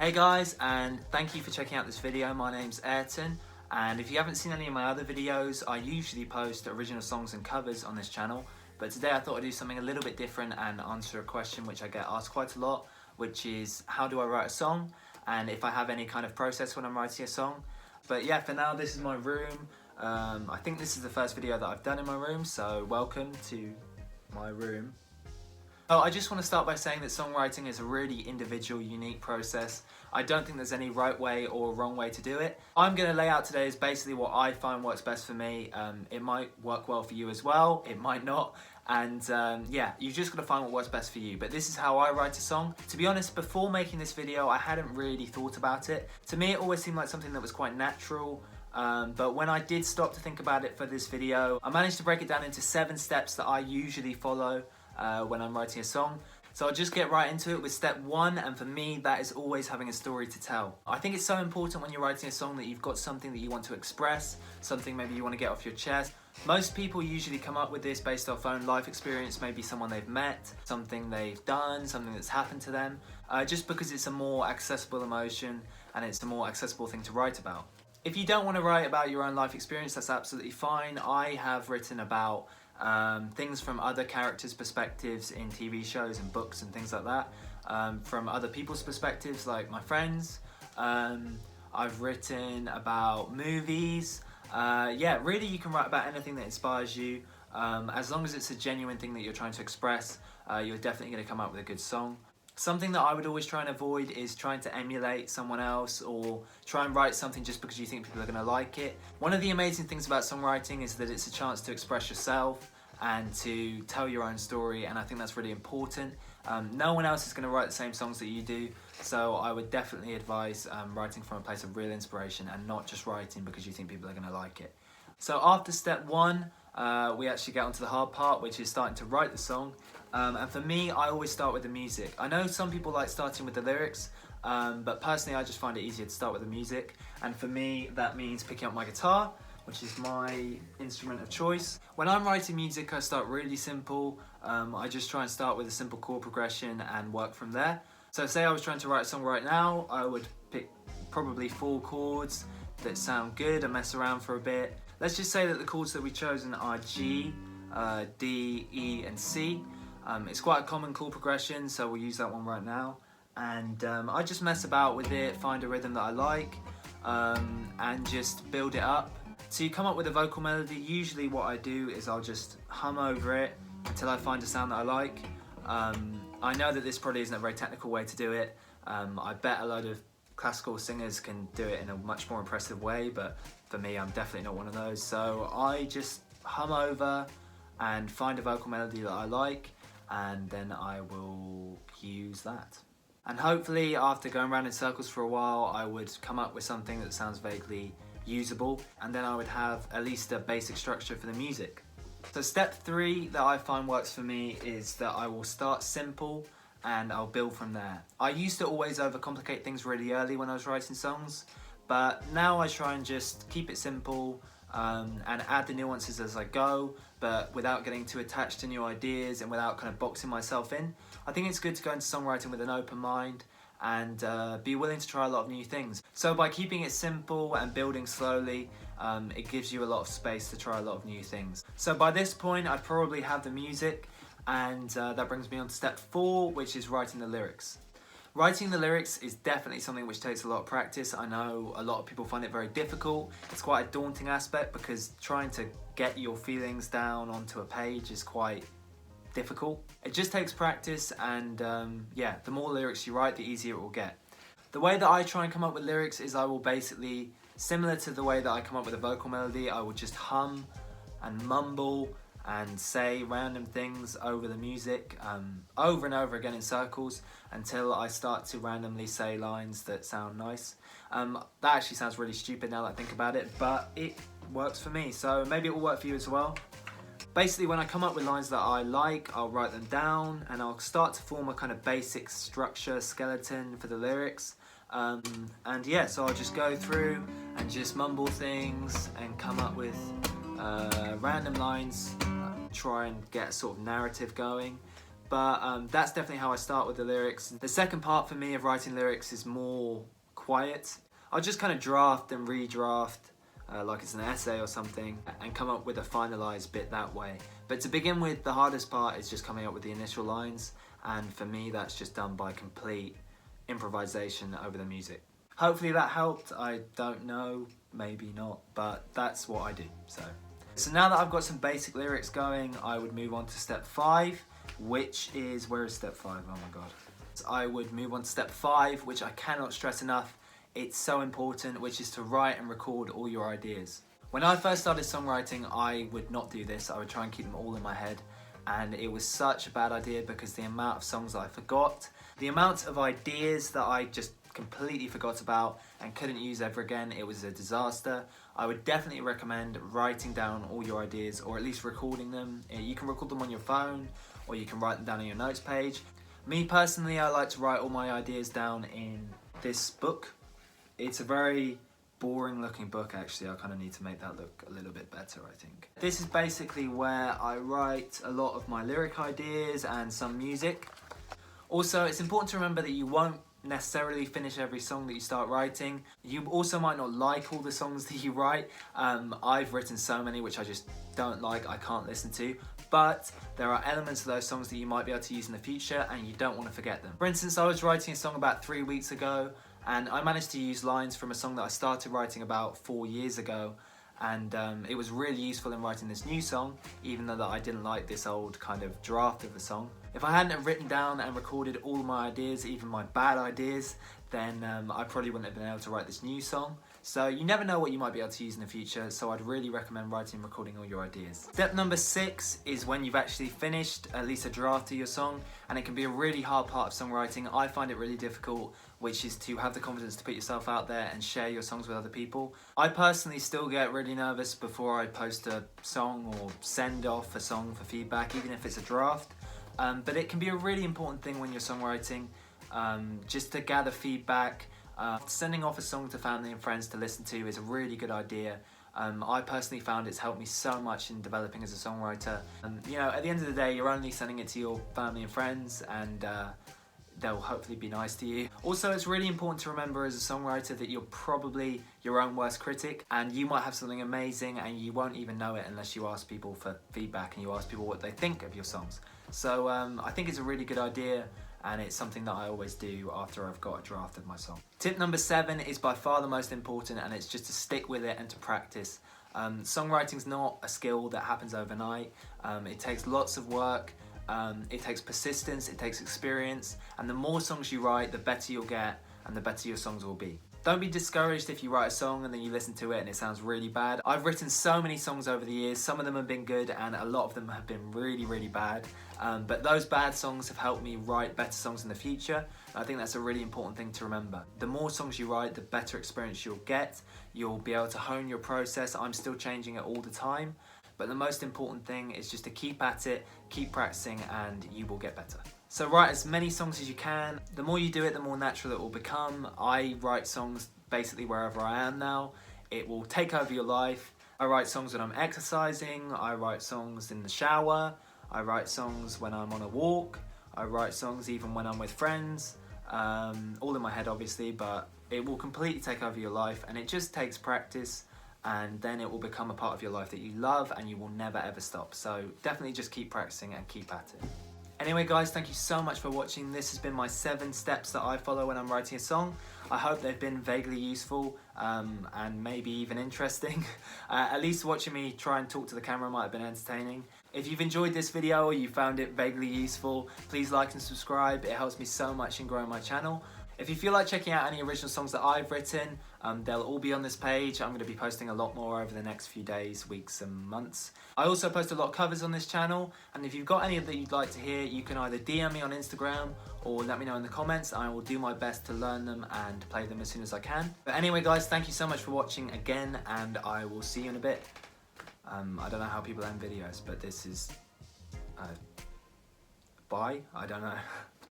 Hey guys, and thank you for checking out this video. My name's Ayrton, and if you haven't seen any of my other videos, I usually post original songs and covers on this channel, but today I thought I'd do something a little bit different and answer a question which I get asked quite a lot, which is how do I write a song, and if I have any kind of process when I'm writing a song. But yeah, for now this is my room. I think this is the first video that I've done in my room, so welcome to my room. Oh, I just want to start by saying that songwriting is a really individual, unique process. I don't think there's any right way or wrong way to do it. I'm going to lay out today is basically what I find works best for me. It might work well for you as well, it might not. And yeah, you've just got to find what works best for you. But this is how I write a song. To be honest, before making this video, I hadn't really thought about it. To me, it always seemed like something that was quite natural. But when I did stop to think about it for this video, I managed to break it down into 7 steps that I usually follow when I'm writing a song. So I'll just get right into it with step 1, and for me that is always having a story to tell. I think it's so important when you're writing a song that you've got something that you want to express, something maybe you want to get off your chest. Most people usually come up with this based off own life experience, maybe someone they've met, something they've done, something that's happened to them, just because it's a more accessible emotion and it's a more accessible thing to write about. If you don't want to write about your own life experience, that's absolutely fine. I have written about things from other characters' perspectives in TV shows and books and things like that, from other people's perspectives like my friends. I've written about movies. Yeah, really you can write about anything that inspires you. As long as it's a genuine thing that you're trying to express, you're definitely going to come up with a good song. Something that I would always try and avoid is trying to emulate someone else or try and write something just because you think people are going to like it. One of the amazing things about songwriting is that it's a chance to express yourself and to tell your own story, and I think that's really important. No one else is going to write the same songs that you do, so I would definitely advise writing from a place of real inspiration and not just writing because you think people are going to like it. So after step 1, we actually get onto the hard part, which is starting to write the song. And for me, I always start with the music. I know some people like starting with the lyrics, but personally I just find it easier to start with the music. And for me, that means picking up my guitar, which is my instrument of choice. When I'm writing music, I start really simple. I just try and start with a simple chord progression and work from there. So say I was trying to write a song right now, I would pick probably 4 chords that sound good and mess around for a bit. Let's just say that the chords that we've chosen are G, D, E and C. It's quite a common chord progression, so we'll use that one right now. And I just mess about with it, find a rhythm that I like, and just build it up. So you come up with a vocal melody. Usually what I do is I'll just hum over it until I find a sound that I like. I know that this probably isn't a very technical way to do it. I bet a load of classical singers can do it in a much more impressive way, but for me I'm definitely not one of those. So I just hum over and find a vocal melody that I like, and then I will use that. And hopefully after going around in circles for a while, I would come up with something that sounds vaguely usable, and then I would have at least a basic structure for the music. So step 3 that I find works for me is that I will start simple and I'll build from there. I used to always overcomplicate things really early when I was writing songs, but now I try and just keep it simple and add the nuances as I go, but without getting too attached to new ideas and without kind of boxing myself in. I think it's good to go into songwriting with an open mind and be willing to try a lot of new things. So by keeping it simple and building slowly, it gives you a lot of space to try a lot of new things. So by this point I probably have the music, and that brings me on to step 4, which is writing the lyrics. Writing the lyrics is definitely something which takes a lot of practice. I know a lot of people find it very difficult. It's quite a daunting aspect because trying to get your feelings down onto a page is quite difficult. It just takes practice, and yeah, the more lyrics you write, the easier it will get. The way that I try and come up with lyrics is I will basically, similar to the way that I come up with a vocal melody, I will just hum and mumble and say random things over the music over and over again in circles until I start to randomly say lines that sound nice. That actually sounds really stupid now that I think about it, but it works for me, so maybe it will work for you as well. Basically, when I come up with lines that I like, I'll write them down and I'll start to form a kind of basic structure, skeleton for the lyrics. And yeah, so I'll just go through and just mumble things and come up with random lines, try and get a sort of narrative going. but that's definitely how I start with the lyrics. The second part for me of writing lyrics is more quiet. I'll just kind of draft and redraft like it's an essay or something, and come up with a finalized bit that way. But to begin with, the hardest part is just coming up with the initial lines, and for me that's just done by complete improvisation over the music. Hopefully that helped. I don't know, maybe not, but that's what I do. So now that I've got some basic lyrics going, I would move on to step 5, which is, where is step 5? Oh my god. So I would move on to step 5, which I cannot stress enough. It's so important, which is to write and record all your ideas. When I first started songwriting, I would not do this. I would try and keep them all in my head, and it was such a bad idea because the amount of songs that I forgot, the amount of ideas that I just completely forgot about and couldn't use ever again, it was a disaster. I would definitely recommend writing down all your ideas, or at least recording them. You can record them on your phone, or you can write them down on your notes page. Me personally, I like to write all my ideas down in this book. It's a very boring looking book actually. I kind of need to make that look a little bit better, I think. This is basically where I write a lot of my lyric ideas and some music. Also, it's important to remember that you won't necessarily finish every song that you start writing. You also might not like all the songs that you write. I've written so many which I just don't like, I can't listen to, but there are elements of those songs that you might be able to use in the future and you don't want to forget them. For instance, I was writing a song about 3 weeks ago, and I managed to use lines from a song that I started writing about 4 years ago, and it was really useful in writing this new song, even though that I didn't like this old kind of draft of the song. If I hadn't have written down and recorded all my ideas, even my bad ideas, then I probably wouldn't have been able to write this new song. So you never know what you might be able to use in the future, so I'd really recommend writing and recording all your ideas. Step number 6 is when you've actually finished at least a draft of your song, and it can be a really hard part of songwriting. I find it really difficult, which is to have the confidence to put yourself out there and share your songs with other people. I personally still get really nervous before I post a song or send off a song for feedback, even if it's a draft. But it can be a really important thing when you're songwriting, just to gather feedback. Sending off a song to family and friends to listen to is a really good idea. I personally found it's helped me so much in developing as a songwriter. You know, at the end of the day, you're only sending it to your family and friends, and they'll hopefully be nice to you. Also, it's really important to remember as a songwriter that you're probably your own worst critic, and you might have something amazing and you won't even know it unless you ask people for feedback and you ask people what they think of your songs. So I think it's a really good idea, and it's something that I always do after I've got a draft of my song. Tip number 7 is by far the most important, and it's just to stick with it and to practice. Songwriting's not a skill that happens overnight. It takes lots of work, it takes persistence, it takes experience, and the more songs you write, the better you'll get and the better your songs will be. Don't be discouraged if you write a song and then you listen to it and it sounds really bad. I've written so many songs over the years. Some of them have been good and a lot of them have been really, really bad. But those bad songs have helped me write better songs in the future. I think that's a really important thing to remember. The more songs you write, the better experience you'll get. You'll be able to hone your process. I'm still changing it all the time. But the most important thing is just to keep at it, keep practicing, and you will get better. So write as many songs as you can. The more you do it, the more natural it will become. I write songs basically wherever I am now. It will take over your life. I write songs when I'm exercising. I write songs in the shower. I write songs when I'm on a walk. I write songs even when I'm with friends. All in my head obviously, but it will completely take over your life, and it just takes practice, and then it will become a part of your life that you love and you will never ever stop. So definitely just keep practicing and keep at it. Anyway guys, thank you so much for watching. This has been my 7 steps that I follow when I'm writing a song. I hope they've been vaguely useful and maybe even interesting. At least watching me try and talk to the camera might have been entertaining. If you've enjoyed this video or you found it vaguely useful, please like and subscribe. It helps me so much in growing my channel. If you feel like checking out any original songs that I've written, they'll all be on this page. I'm going to be posting a lot more over the next few days, weeks and months. I also post a lot of covers on this channel, and if you've got any that you'd like to hear, you can either DM me on Instagram or let me know in the comments. I will do my best to learn them and play them as soon as I can. But anyway guys, thank you so much for watching again, and I will see you in a bit. I don't know how people end videos, but this is... bye? I don't know.